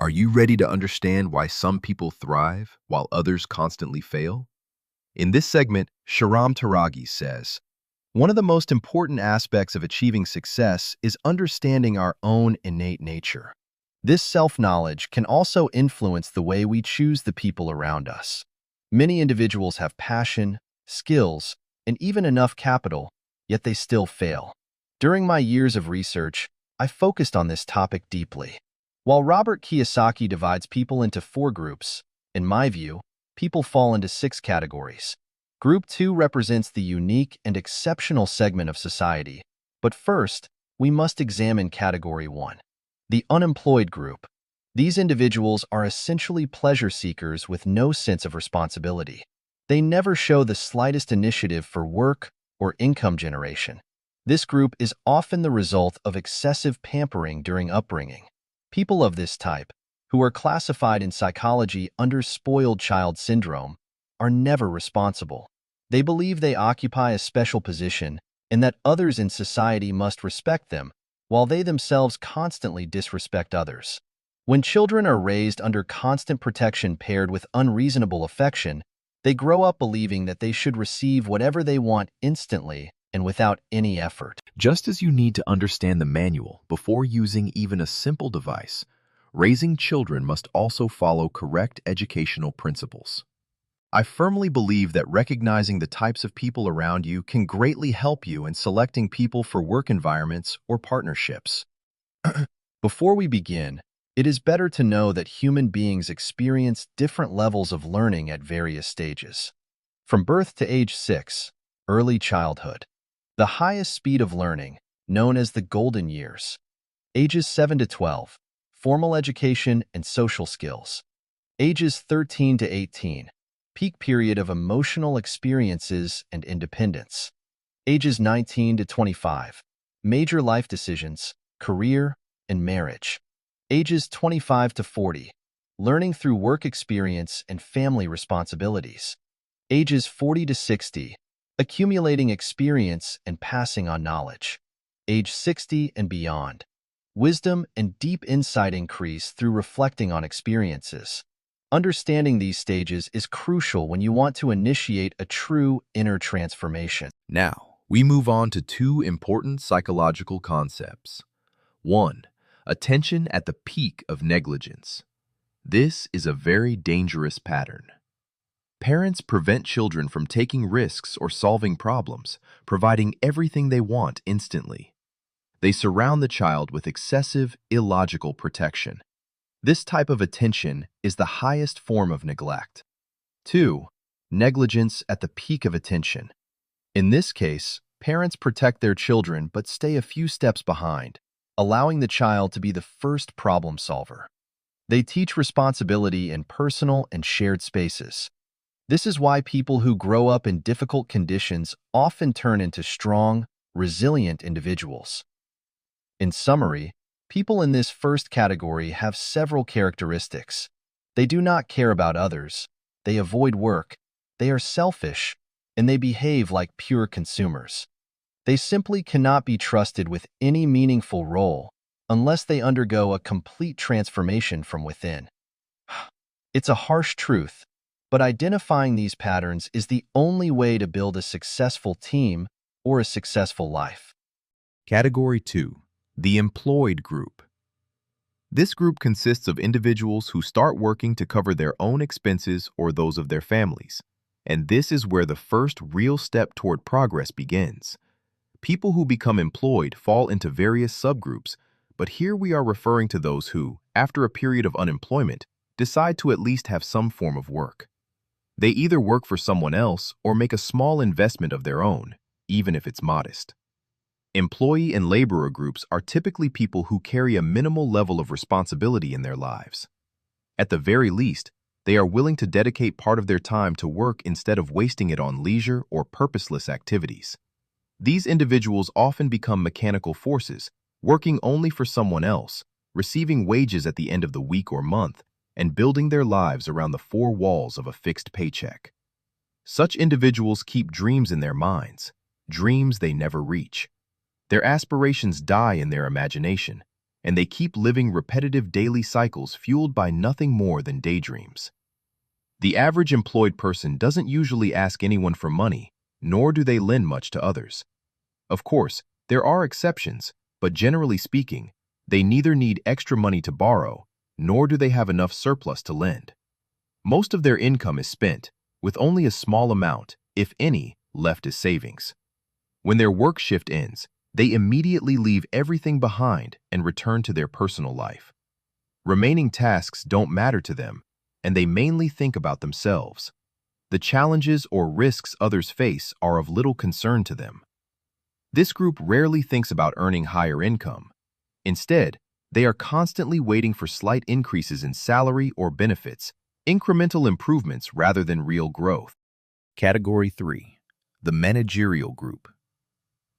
Are you ready to understand why some people thrive while others constantly fail? In this segment, Shahram Taraghi says, one of the most important aspects of achieving success is understanding our own innate nature. This self-knowledge can also influence the way we choose the people around us. Many individuals have passion, skills, and even enough capital, yet they still fail. During my years of research, I focused on this topic deeply. While Robert Kiyosaki divides people into four groups, in my view, people fall into six categories. Group 2 represents the unique and exceptional segment of society. But first, we must examine Category 1, the unemployed group. These individuals are essentially pleasure seekers with no sense of responsibility. They never show the slightest initiative for work or income generation. This group is often the result of excessive pampering during upbringing. People of this type, who are classified in psychology under spoiled child syndrome, are never responsible. They believe they occupy a special position and that others in society must respect them, while they themselves constantly disrespect others. When children are raised under constant protection paired with unreasonable affection, they grow up believing that they should receive whatever they want instantly and without any effort. Just as you need to understand the manual before using even a simple device, raising children must also follow correct educational principles. I firmly believe that recognizing the types of people around you can greatly help you in selecting people for work environments or partnerships. Before we begin, it is better to know that human beings experience different levels of learning at various stages. From birth to age 6, early childhood. The highest speed of learning, known as the golden years. Ages 7 to 12, formal education and social skills. Ages 13 to 18, peak period of emotional experiences and independence. Ages 19 to 25, major life decisions, career, and marriage. Ages 25 to 40, learning through work experience and family responsibilities. Ages 40 to 60, accumulating experience and passing on knowledge. Age 60 and beyond. Wisdom and deep insight increase through reflecting on experiences. Understanding these stages is crucial when you want to initiate a true inner transformation. Now, we move on to two important psychological concepts. 1. Attention at the peak of negligence. This is a very dangerous pattern. Parents prevent children from taking risks or solving problems, providing everything they want instantly. They surround the child with excessive, illogical protection. This type of attention is the highest form of neglect. 2. Negligence at the peak of attention. In this case, parents protect their children but stay a few steps behind, allowing the child to be the first problem solver. They teach responsibility in personal and shared spaces. This is why people who grow up in difficult conditions often turn into strong, resilient individuals. In summary, people in this first category have several characteristics. They do not care about others, they avoid work, they are selfish, and they behave like pure consumers. They simply cannot be trusted with any meaningful role unless they undergo a complete transformation from within. It's a harsh truth, but identifying these patterns is the only way to build a successful team or a successful life. Category 2. The employed group. This group consists of individuals who start working to cover their own expenses or those of their families. And this is where the first real step toward progress begins. People who become employed fall into various subgroups, but here we are referring to those who, after a period of unemployment, decide to at least have some form of work. They either work for someone else or make a small investment of their own, even if it's modest. Employee and laborer groups are typically people who carry a minimal level of responsibility in their lives. At the very least, they are willing to dedicate part of their time to work instead of wasting it on leisure or purposeless activities. These individuals often become mechanical forces, working only for someone else, receiving wages at the end of the week or month, and building their lives around the four walls of a fixed paycheck. Such individuals keep dreams in their minds, dreams they never reach. Their aspirations die in their imagination, and they keep living repetitive daily cycles fueled by nothing more than daydreams. The average employed person doesn't usually ask anyone for money, nor do they lend much to others. Of course, there are exceptions, but generally speaking, they neither need extra money to borrow, nor do they have enough surplus to lend. Most of their income is spent, with only a small amount, if any, left as savings. When their work shift ends, they immediately leave everything behind and return to their personal life. Remaining tasks don't matter to them, and they mainly think about themselves. The challenges or risks others face are of little concern to them. This group rarely thinks about earning higher income. Instead, they are constantly waiting for slight increases in salary or benefits, incremental improvements rather than real growth. Category 3. The managerial group.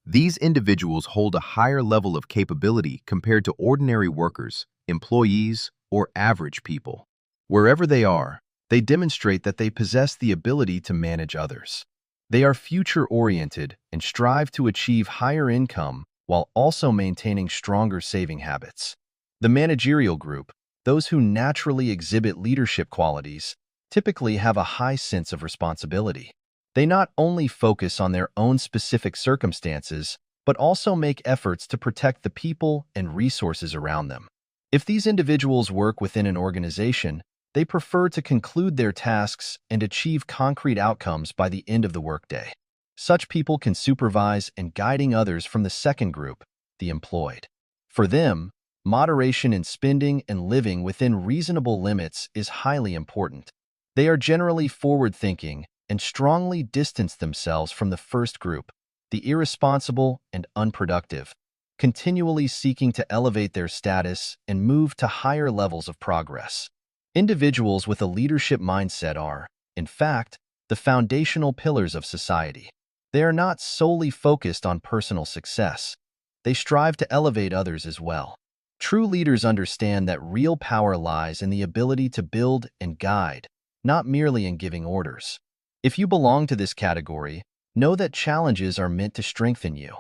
These individuals hold a higher level of capability compared to ordinary workers, employees, or average people. Wherever they are, they demonstrate that they possess the ability to manage others. They are future-oriented and strive to achieve higher income while also maintaining stronger saving habits. The managerial group, those who naturally exhibit leadership qualities, typically have a high sense of responsibility. They not only focus on their own specific circumstances, but also make efforts to protect the people and resources around them. If these individuals work within an organization, they prefer to conclude their tasks and achieve concrete outcomes by the end of the workday. Such people can supervise and guiding others from the second group, the employed. For them, moderation in spending and living within reasonable limits is highly important. They are generally forward-thinking and strongly distance themselves from the first group, the irresponsible and unproductive, continually seeking to elevate their status and move to higher levels of progress. Individuals with a leadership mindset are, in fact, the foundational pillars of society. They are not solely focused on personal success. They strive to elevate others as well. True leaders understand that real power lies in the ability to build and guide, not merely in giving orders. If you belong to this category, know that challenges are meant to strengthen you.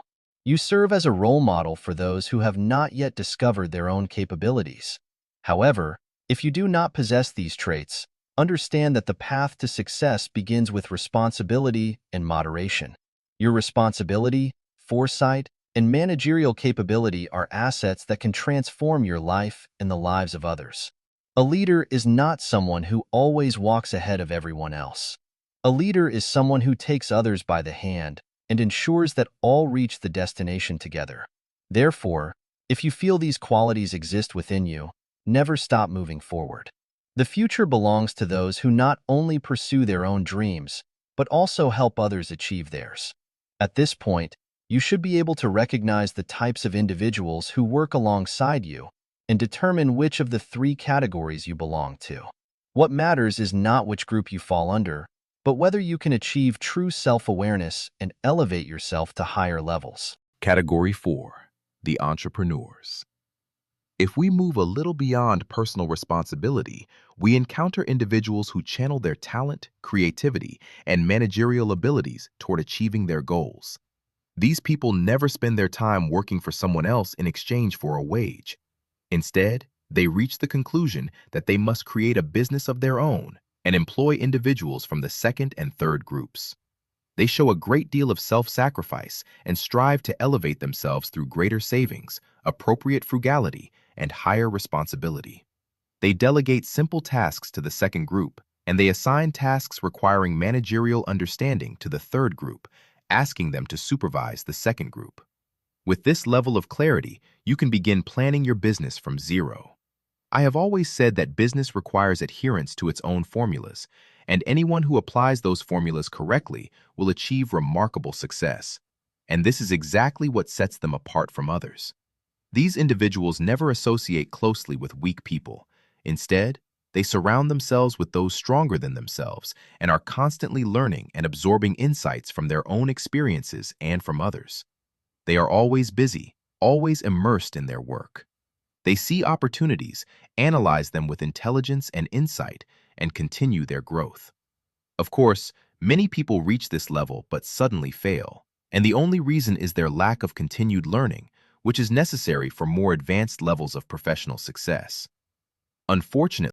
You serve as a role model for those who have not yet discovered their own capabilities. However, if you do not possess these traits, understand that the path to success begins with responsibility and moderation. Your responsibility, foresight, and managerial capability are assets that can transform your life and the lives of others. A leader is not someone who always walks ahead of everyone else. A leader is someone who takes others by the hand and ensures that all reach the destination together. Therefore, if you feel these qualities exist within you, never stop moving forward. The future belongs to those who not only pursue their own dreams, but also help others achieve theirs. At this point, you should be able to recognize the types of individuals who work alongside you and determine which of the three categories you belong to. What matters is not which group you fall under, but whether you can achieve true self-awareness and elevate yourself to higher levels. Category 4. The entrepreneurs. If we move a little beyond personal responsibility, we encounter individuals who channel their talent, creativity, and managerial abilities toward achieving their goals. These people never spend their time working for someone else in exchange for a wage. Instead, they reach the conclusion that they must create a business of their own and employ individuals from the second and third groups. They show a great deal of self-sacrifice and strive to elevate themselves through greater savings, appropriate frugality, and higher responsibility. They delegate simple tasks to the second group, and they assign tasks requiring managerial understanding to the third group, asking them to supervise the second group. With this level of clarity, you can begin planning your business from zero. I have always said that business requires adherence to its own formulas, and anyone who applies those formulas correctly will achieve remarkable success. And this is exactly what sets them apart from others. These individuals never associate closely with weak people. Instead, they surround themselves with those stronger than themselves and are constantly learning and absorbing insights from their own experiences and from others. They are always busy, always immersed in their work. They see opportunities, analyze them with intelligence and insight, and continue their growth. Of course, many people reach this level but suddenly fail, and the only reason is their lack of continued learning, which is necessary for more advanced levels of professional success. Unfortunately,